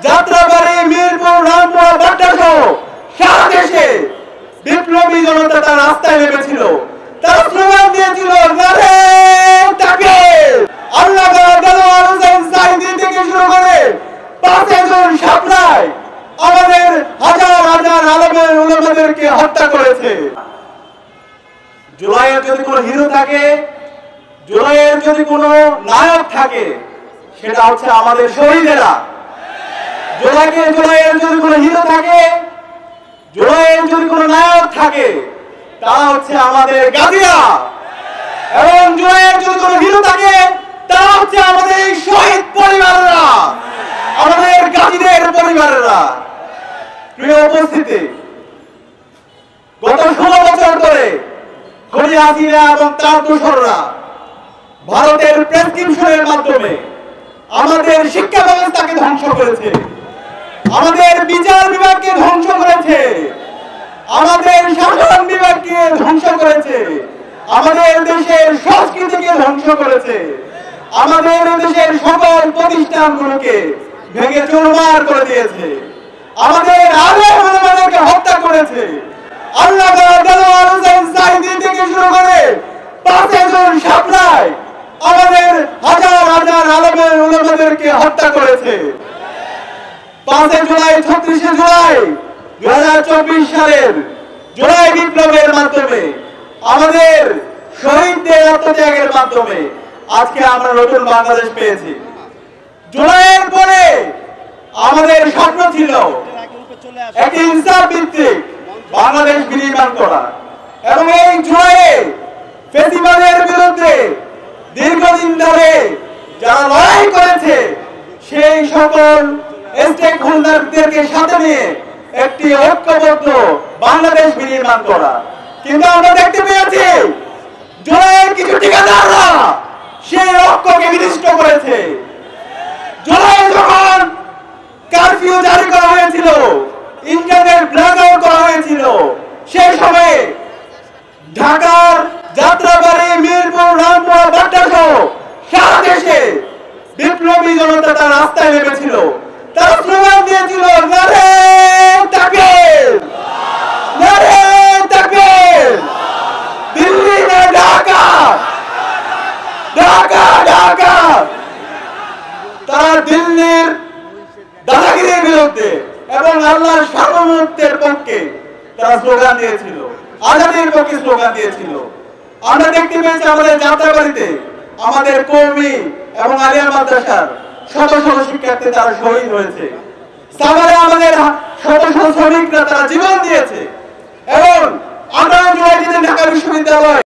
যাত্রাবাড়ি, মিরপুর, রামপুরা, বাড্ডাসহ সারা দেশে বিপ্লবী জনতা তার রাস্তায় নেমেছিল। তারা স্লোগান দিয়েছিল নারে তাকবীর। আল্লাহ দেলোয়ার হোসেন সাঈদী থেকে শুরু করে 5 জন শাপলায় আমাদের হাজার হাজার আলেমের উলামাদেরকে হত্যা করেছে। জুলাইয়ের যদি কোনো হিরো থাকে, জুলাইয়ের যদি কোনো নায়ক থাকে, সেটা হচ্ছে আমাদের শহীদেরা। জুলাইয়ের যদি কোনো হিরো থাকে, জুলাইয়ের যদি কোনো নায়ক থাকে, তারা হচ্ছে আমাদের গাজীরা। এবং জুলাইয়ের যদি কোনো হিরো থাকে, তারা হচ্ছে আমাদের শহীদ পরিবারেরা, আমাদের গাজীদের পরিবারেরা। প্রিয় উপস্থিতি, গত 16 বছর ধরে খুনি হাসিনা এবং তার দোসররা ভারতের প্রেসক্রিপশনের মাধ্যমে আমাদের শিক্ষা ব্যবস্থাকে ধ্বংস করেছে, আমাদের বিচার বিভাগকে ধ্বংস করেছে, আমাদের শাসন বিভাগকে ধ্বংস করেছে, আমাদের দেশের সংস্কৃতিকে ধ্বংস করেছে, আমাদের দেশের সকল প্রতিষ্ঠানগুলোকে ভেঙে চুরমার করে দিয়েছে, আমাদের আলেম ওলামাদেরকে হত্যা করেছে। আল্লাহ দেলোয়ার হোসেন সাঈদী থেকে শুরু করে 5 জন শাপলায় আমাদের হাজার হাজার আলেমের উলামাদেরকে হত্যা করেছে। 5 জুলাই, 36 জুলাই 2024 সালের জুলাই বিপ্লবের মাধ্যমে, আমাদের শহীদদের আত্মত্যাগের মাধ্যমে আজকে আমরা নতুন বাংলাদেশ পেয়েছি। জুলাইয়ের পরে আমাদের স্বপ্ন ছিল একটি ইনসাফ ভিত্তিক বাংলাদেশ বিনির্মাণ করা, এবং এই জুলাইয়ে ফ্যাসিবাদের বিরুদ্ধে দীর্ঘদিন ধরে যারা লড়াই করেছে সেই সকল স্টেক হোল্ডারদেরকে সাথে নিয়ে একটি ঐক্যবদ্ধ বাংলাদেশ বিনির্মাণ করা। কিন্তু আমরা দেখতে পেয়েছি জুলাইয়ের কিছু ঠিকাদাররা সেই ঐক্যকে বিনষ্ট করেছে। জুলাই যখন কারফিউ জারি করা হয়েছিল, ইন্টারনেট ব্ল্যাকআউট করা হয়েছিল, সেই সময়ে ঢাকার যাত্রাবাড়ি, মিরপুর, রামপুরা, বাড্ডাসহ সারা দেশে বিপ্লবী জনতা তার রাস্তায় নেমেছিল। তারা স্লোগান দিয়েছিল নারে তাকবীর, নারে তাকবীর, দিল্লি না ঢাকা, ঢাকা ঢাকা। তারা দিল্লির দাদাগিরির বিরুদ্ধে এবং আল্লাহর সার্বভৌমত্বের পক্ষে তারা স্লোগান দিয়েছিল, আজাদির পক্ষে স্লোগান দিয়েছিল। আমরা দেখতে পেয়েছি আমাদের যাত্রাবাড়িতে আমাদের কর্মী এবং আলিয়া মাদ্রাসার শত শত শিক্ষার্থী তারা শহীদ হয়েছে। সাভারে আমাদের শত শত শ্রমিকরা তারা জীবন দিয়েছে। এবং 18 জুলাই দিনে ঢাকা বিশ্ববিদ্যালয়